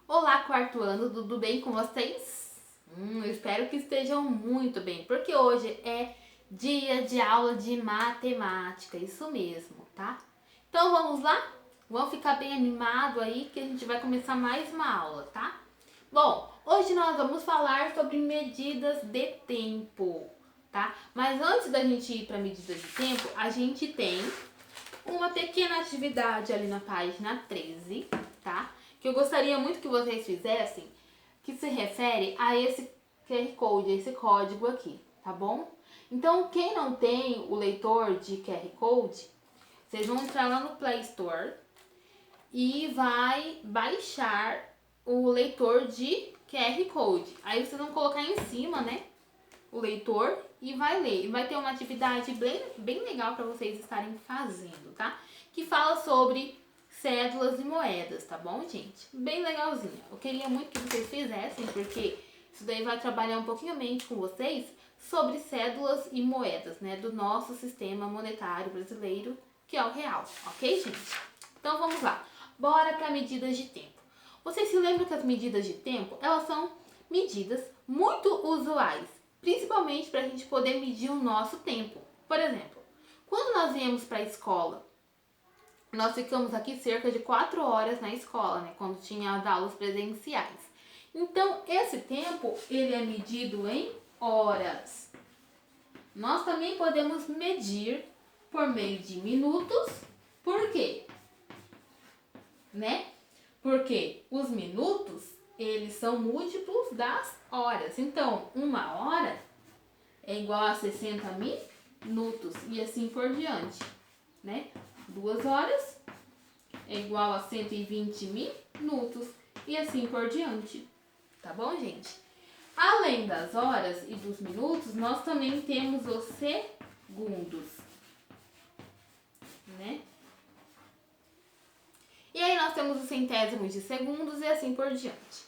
Olá, quarto ano, tudo bem com vocês? Eu espero que estejam muito bem, porque hoje é dia de aula de matemática, isso mesmo, tá? Então vamos lá? Vamos ficar bem animado aí que a gente vai começar mais uma aula, tá? Bom, hoje nós vamos falar sobre medidas de tempo, tá? Mas antes da gente ir para medidas de tempo, a gente tem uma pequena atividade ali na página 13, tá? Que eu gostaria muito que vocês fizessem, que se refere a esse QR Code, esse código aqui, tá bom? Então, quem não tem o leitor de QR Code, vocês vão entrar lá no Play Store e vai baixar o leitor de QR Code. Aí vocês vão colocar em cima, né, o leitor e vai ler. E vai ter uma atividade bem legal para vocês estarem fazendo, tá? Que fala sobre cédulas e moedas, tá bom, gente? Bem legalzinha. Eu queria muito que vocês fizessem, porque isso daí vai trabalhar um pouquinho a mente com vocês sobre cédulas e moedas, né? Do nosso sistema monetário brasileiro, que é o real, ok, gente? Então vamos lá. Bora para medidas de tempo. Vocês se lembram que as medidas de tempo, elas são medidas muito usuais, principalmente para a gente poder medir o nosso tempo. Por exemplo, quando nós viemos para a escola, nós ficamos aqui cerca de 4 horas na escola, né, quando tinha as aulas presenciais. Então, esse tempo, ele é medido em horas. Nós também podemos medir por meio de minutos. Por quê? Né? Porque os minutos, eles são múltiplos das horas. Então, uma hora é igual a 60 minutos e assim por diante, né? 2 horas é igual a 120 minutos e assim por diante, tá bom, gente? Além das horas e dos minutos, nós também temos os segundos, né? E aí nós temos os centésimos de segundos e assim por diante.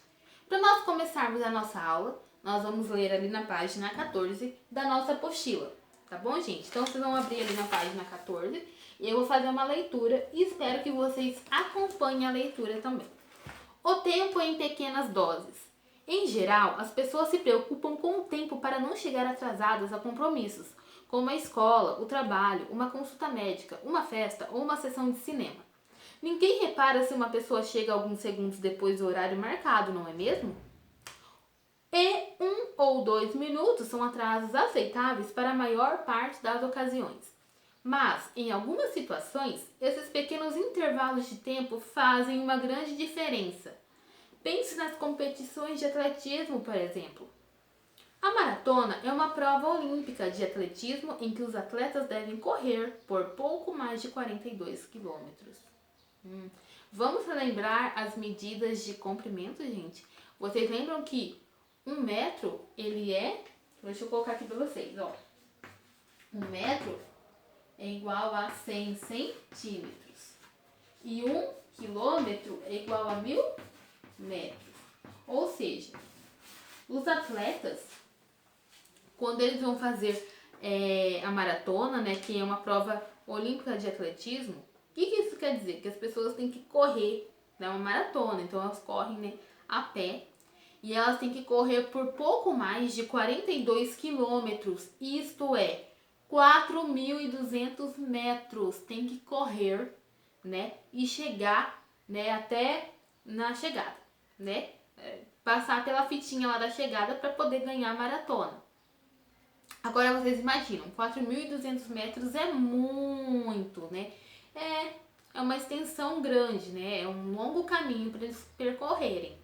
Para nós começarmos a nossa aula, nós vamos ler ali na página 14 da nossa apostila, tá bom, gente? Então vocês vão abrir ali na página 14 e eu vou fazer uma leitura e espero que vocês acompanhem a leitura também. O tempo em pequenas doses. Em geral, as pessoas se preocupam com o tempo para não chegar atrasadas a compromissos, como a escola, o trabalho, uma consulta médica, uma festa ou uma sessão de cinema. Ninguém repara se uma pessoa chega alguns segundos depois do horário marcado, não é mesmo? E 1 ou 2 minutos são atrasos aceitáveis para a maior parte das ocasiões. Mas, em algumas situações, esses pequenos intervalos de tempo fazem uma grande diferença. Pense nas competições de atletismo, por exemplo. A maratona é uma prova olímpica de atletismo em que os atletas devem correr por pouco mais de 42 quilômetros. Vamos relembrar as medidas de comprimento, gente? Vocês lembram que 1 metro, ele é... Deixa eu colocar aqui pra vocês, ó. 1 metro é igual a 100 centímetros. E 1 quilômetro é igual a 1000 metros. Ou seja, os atletas, quando eles vão fazer a maratona, né, que é uma prova olímpica de atletismo, o que isso quer dizer? Que as pessoas têm que correr, né, uma maratona, então elas correm, né, a pé, e elas têm que correr por pouco mais de 42 quilômetros, isto é, 4.200 metros, tem que correr, né, e chegar, né, até na chegada, né, passar pela fitinha lá da chegada para poder ganhar a maratona. Agora vocês imaginam, 4.200 metros é muito, né? É uma extensão grande, né? É um longo caminho para eles percorrerem.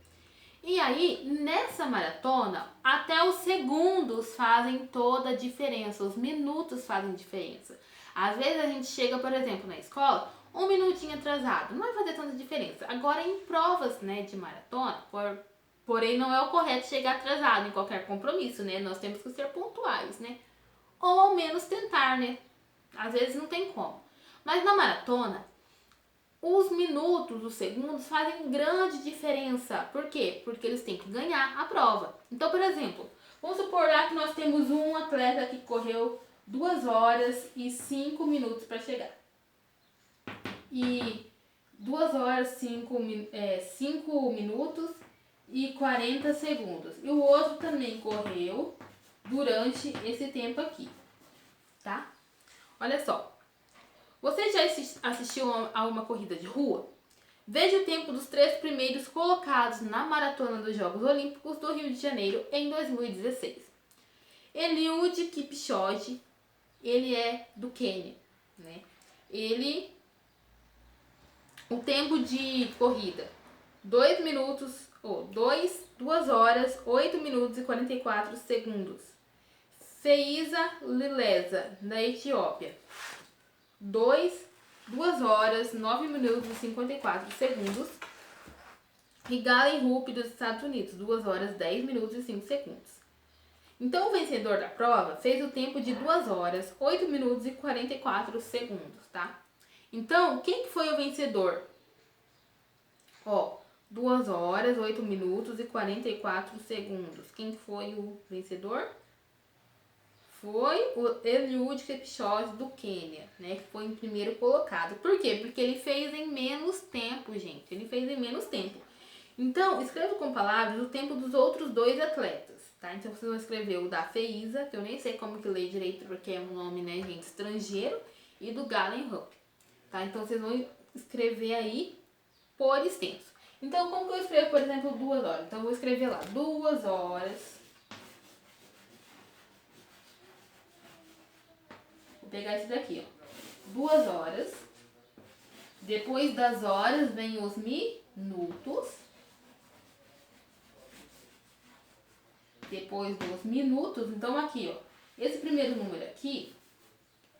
E aí, nessa maratona, até os segundos fazem toda a diferença, os minutos fazem diferença. Às vezes a gente chega, por exemplo, na escola, 1 minutinho atrasado, não vai fazer tanta diferença. Agora, em provas, né, de maratona, porém não é o correto chegar atrasado em qualquer compromisso, né? Nós temos que ser pontuais, né? Ou ao menos tentar, né? Às vezes não tem como. Mas na maratona, os minutos, os segundos fazem grande diferença. Por quê? Porque eles têm que ganhar a prova. Então, por exemplo, vamos supor lá que nós temos um atleta que correu 2 horas e 5 minutos para chegar. E 2 horas, 5 minutos e 40 segundos. E o outro também correu durante esse tempo aqui, tá? Olha só. Você já assistiu a uma corrida de rua? Veja o tempo dos 3 primeiros colocados na maratona dos Jogos Olímpicos do Rio de Janeiro em 2016. Eliud Kipchoge, ele é do Quênia, né? O tempo de corrida, 2 horas, 8 minutos e 44 segundos. Feiza Lilesa, da Etiópia, 2 horas, 9 minutos e 54 segundos. E Galen Rupp, dos Estados Unidos, 2 horas, 10 minutos e 5 segundos. Então, o vencedor da prova fez o tempo de 2 horas, 8 minutos e 44 segundos, tá? Então, quem que foi o vencedor? Ó, 2 horas, 8 minutos e 44 segundos. Quem foi o vencedor? Foi o Eliud Kipchoge do Quênia, né? Que foi em primeiro colocado. Por quê? Porque ele fez em menos tempo, gente. Ele fez em menos tempo. Então, escreva com palavras o tempo dos outros 2 atletas, tá? Então, vocês vão escrever o da Feiza, que eu nem sei como que lê direito, porque é um nome, né, gente, estrangeiro, e do Galen Rupp, tá? Então, vocês vão escrever aí por extenso. Então, como que eu escrevo, por exemplo, 2 horas? Então, eu vou escrever lá, 2 horas. Vou pegar esse daqui, ó. 2 horas. Depois das horas, vem os minutos. Depois dos minutos, então aqui, ó. Esse primeiro número aqui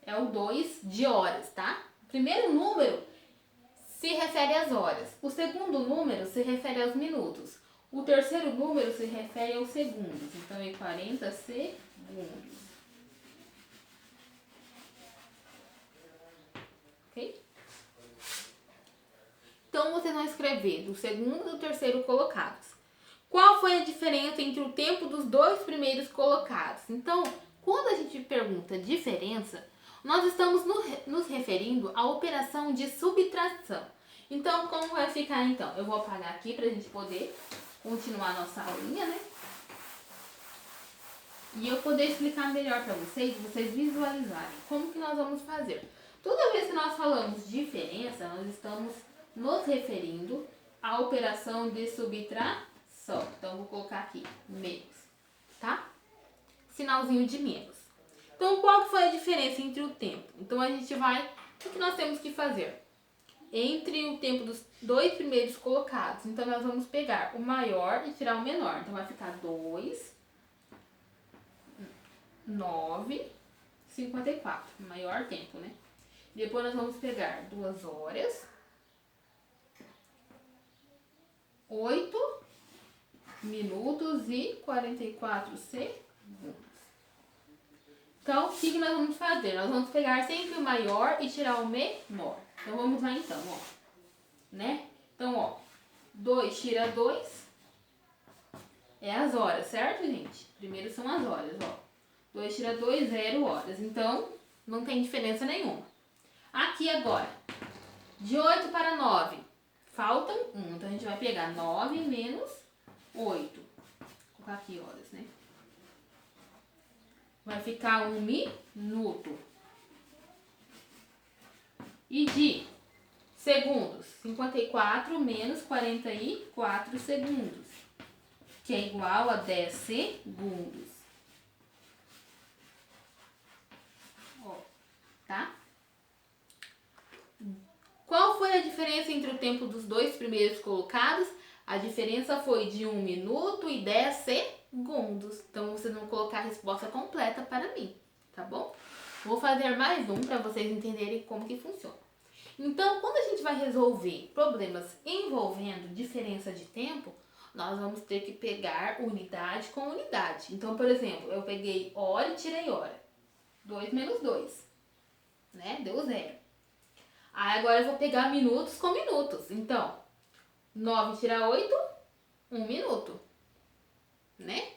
é o 2 de horas, tá? O primeiro número se refere às horas. O segundo número se refere aos minutos. O terceiro número se refere aos segundos. Então, é 40 segundos. Ok? Então, vocês vão escrever do segundo e do terceiro colocados. Qual foi a diferença entre o tempo dos 2 primeiros colocados? Então, quando a gente pergunta diferença, nós estamos nos referindo à operação de subtração. Então, como vai ficar então? Eu vou apagar aqui para a gente poder continuar a nossa aulinha, né? E eu poder explicar melhor para vocês visualizarem como que nós vamos fazer. Toda vez que nós falamos diferença, nós estamos nos referindo à operação de subtração. Então, vou colocar aqui menos, tá? Sinalzinho de menos. Então, qual que foi a diferença entre o tempo? Então, a gente vai... O que nós temos que fazer? Entre o tempo dos 2 primeiros colocados. Então, nós vamos pegar o maior e tirar o menor. Então, vai ficar 2, 9, 54. Maior tempo, né? Depois, nós vamos pegar 2 horas, 8 minutos e 44 segundos. Então, o que nós vamos fazer? Nós vamos pegar sempre o maior e tirar o menor. Então, vamos lá então, ó. Né? Então, ó, 2 tira 2 é as horas, certo, gente? Primeiro são as horas, ó. 2 tira 2, 0 horas. Então, não tem diferença nenhuma. Aqui agora, de 8 para 9, faltam 1. Então, a gente vai pegar 9 menos 8. Vou colocar aqui horas, né? Vai ficar 1 minuto. E de segundos, 54 menos 44 segundos, que é igual a 10 segundos. Ó, tá? Qual foi a diferença entre o tempo dos 2 primeiros colocados? A diferença foi de 1 minuto e 10 segundos. Então, vocês vão colocar a resposta completa para mim, tá bom? Vou fazer mais um para vocês entenderem como que funciona. Então, quando a gente vai resolver problemas envolvendo diferença de tempo, nós vamos ter que pegar unidade com unidade. Então, por exemplo, eu peguei hora e tirei hora. 2 menos 2, né? Deu 0. Aí, agora eu vou pegar minutos com minutos. Então, 9 tira 8, 1 minuto, né?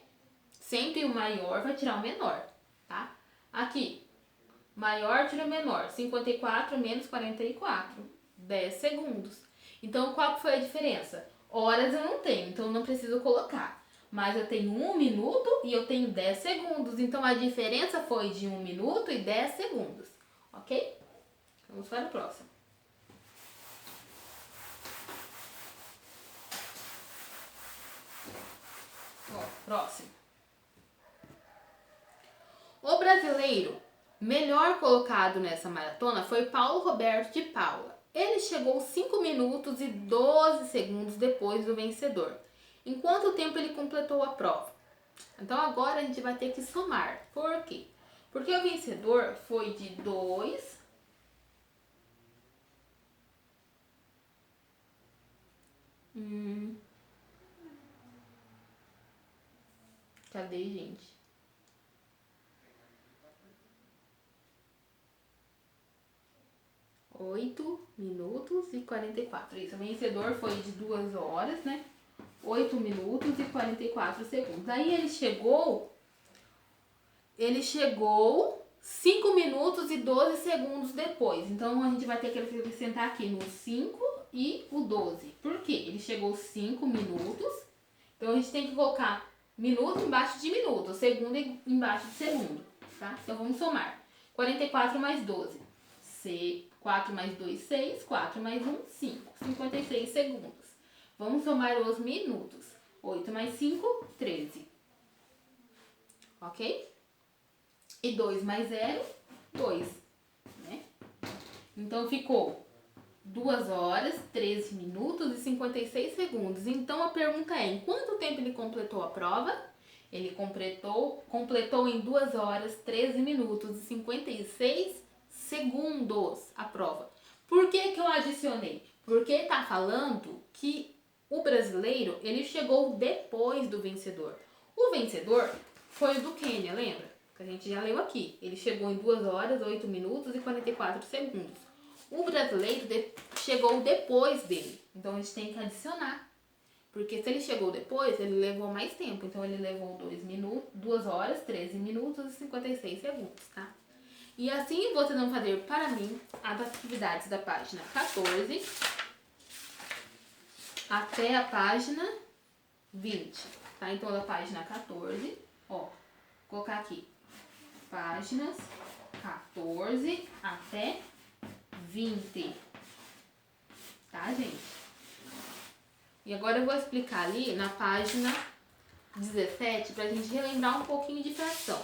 Sempre o maior vai tirar o menor, tá? Aqui, maior tira o menor, 54 menos 44, 10 segundos. Então, qual que foi a diferença? Horas eu não tenho, então eu não preciso colocar. Mas eu tenho 1 minuto e eu tenho 10 segundos. Então a diferença foi de 1 minuto e 10 segundos. Ok? Vamos para o próximo. Ó, próximo. O brasileiro melhor colocado nessa maratona foi Paulo Roberto de Paula. Ele chegou 5 minutos e 12 segundos depois do vencedor. Em quanto tempo ele completou a prova? Então agora a gente vai ter que somar. Por quê? Porque o vencedor foi de 2. Cadê, gente? 8 minutos e 44. Isso, o vencedor foi de 2 horas, né? 8 minutos e 44 segundos. Aí ele chegou 5 minutos e 12 segundos depois. Então a gente vai ter que acrescentar aqui no 5 e o 12. Por quê? Ele chegou 5 minutos. Então a gente tem que colocar minuto embaixo de minuto, segundo embaixo de segundo, tá? Então vamos somar. 44 mais 12. 4 mais 2, 6. 4 mais 1, 5. 56 segundos. Vamos somar os minutos. 8 mais 5, 13. Ok? E 2 mais 0, 2. Né? Então ficou 2 horas, 13 minutos e 56 segundos. Então a pergunta é, em quanto tempo ele completou a prova? Ele completou em 2 horas, 13 minutos e 56 segundos a prova. Por que que eu adicionei? Porque está falando que o brasileiro, ele chegou depois do vencedor. O vencedor foi o do Quênia, lembra? Que a gente já leu aqui. Ele chegou em 2 horas, 8 minutos e 44 segundos. O brasileiro chegou depois dele. Então a gente tem que adicionar. Porque se ele chegou depois, ele levou mais tempo. Então ele levou 2 horas, 13 minutos e 56 segundos, tá? E assim vocês vão fazer para mim as atividades da página 14 até a página 20, tá? Então da página 14, ó, vou colocar aqui, páginas 14 até 20, tá, gente? E agora eu vou explicar ali na página 17 pra gente relembrar um pouquinho de fração.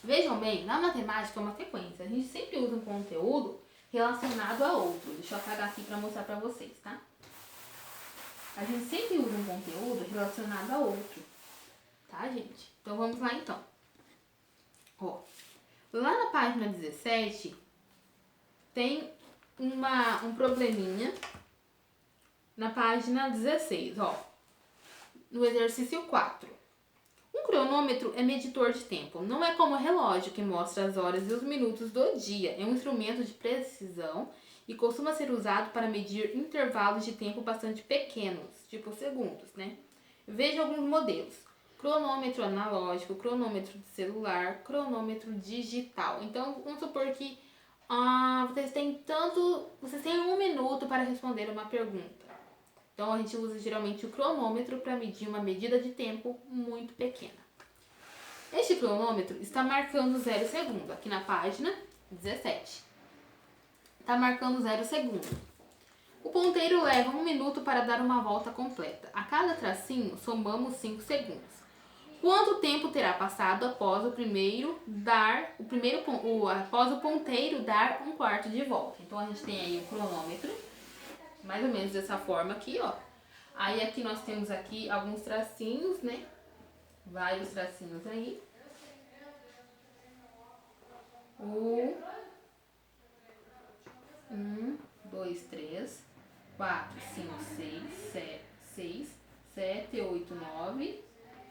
Vejam bem, na matemática é uma sequência. A gente sempre usa um conteúdo relacionado a outro. Deixa eu apagar aqui para mostrar para vocês, tá? A gente sempre usa um conteúdo relacionado a outro. Tá, gente? Então vamos lá então. Ó, lá na página 17 tem um probleminha na página 16, ó. No exercício 4. Um cronômetro é medidor de tempo. Não é como o relógio que mostra as horas e os minutos do dia. É um instrumento de precisão e costuma ser usado para medir intervalos de tempo bastante pequenos, tipo segundos, né? Veja alguns modelos. Cronômetro analógico, cronômetro de celular, cronômetro digital. Então, vamos supor que vocês têm 1 minuto para responder uma pergunta. Então, a gente usa geralmente o cronômetro para medir uma medida de tempo muito pequena. Este cronômetro está marcando 0 segundo, aqui na página 17. Está marcando 0 segundo. O ponteiro leva 1 minuto para dar uma volta completa. A cada tracinho, somamos 5 segundos. Quanto tempo terá passado após o ponteiro dar um quarto de volta? Então, a gente tem aí o cronômetro, mais ou menos dessa forma aqui, ó. Aí aqui nós temos aqui alguns tracinhos, né? Vários tracinhos aí. 1, 2, 3, 4, 5, 6, 7, 8, 9,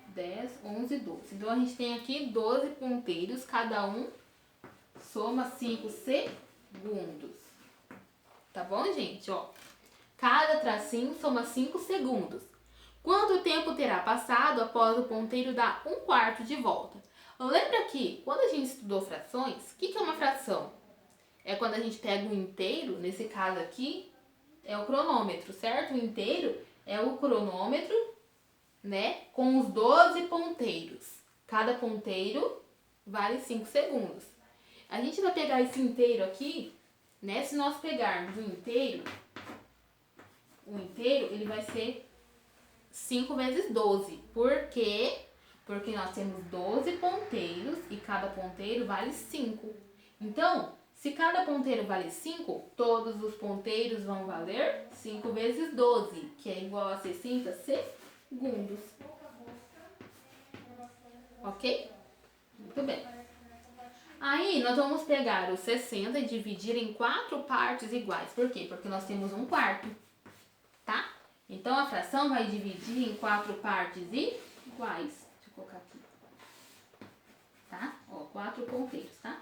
10, 11, 12. Então a gente tem aqui 12 ponteiros, cada um soma 5 segundos. Tá bom, gente? Ó. Cada tracinho soma 5 segundos. Quanto tempo terá passado após o ponteiro dar um quarto de volta? Lembra que quando a gente estudou frações, o que é uma fração? É quando a gente pega um inteiro, nesse caso aqui, é o cronômetro, certo? O inteiro é o cronômetro, né, com os 12 ponteiros. Cada ponteiro vale 5 segundos. A gente vai pegar esse inteiro aqui, né, se nós pegarmos o inteiro ele vai ser 5 vezes 12. Por quê? Porque nós temos 12 ponteiros e cada ponteiro vale 5. Então, se cada ponteiro vale 5, todos os ponteiros vão valer 5 vezes 12, que é igual a 60 segundos. Ok? Muito bem. Aí, nós vamos pegar os 60 e dividir em 4 partes iguais. Por quê? Porque nós temos 1/4, tá? Então, a fração vai dividir em 4 partes iguais. Deixa eu colocar aqui. Tá? Ó, 4 ponteiros, tá?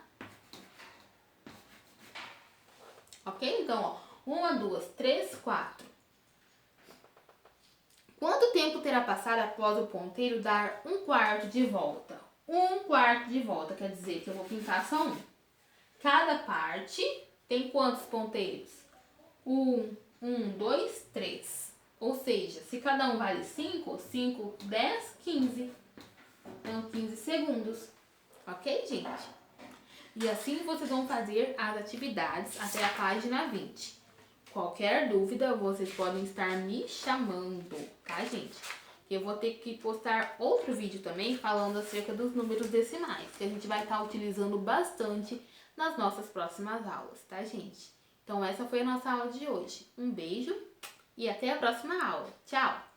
Ok? Então, ó, 1, 2, 3, 4. Quanto tempo terá passado após o ponteiro dar 1/4 de volta? 1/4 de volta, quer dizer que eu vou pintar só um. Cada parte tem quantos ponteiros? 1, 2, 3. Ou seja, se cada um vale 5, 5, 10, 15. Então, 15 segundos. Ok, gente? E assim vocês vão fazer as atividades até a página 20. Qualquer dúvida, vocês podem estar me chamando, tá, gente? Eu vou ter que postar outro vídeo também falando acerca dos números decimais, que a gente vai estar utilizando bastante nas nossas próximas aulas, tá, gente? Então, essa foi a nossa aula de hoje. Um beijo e até a próxima aula. Tchau!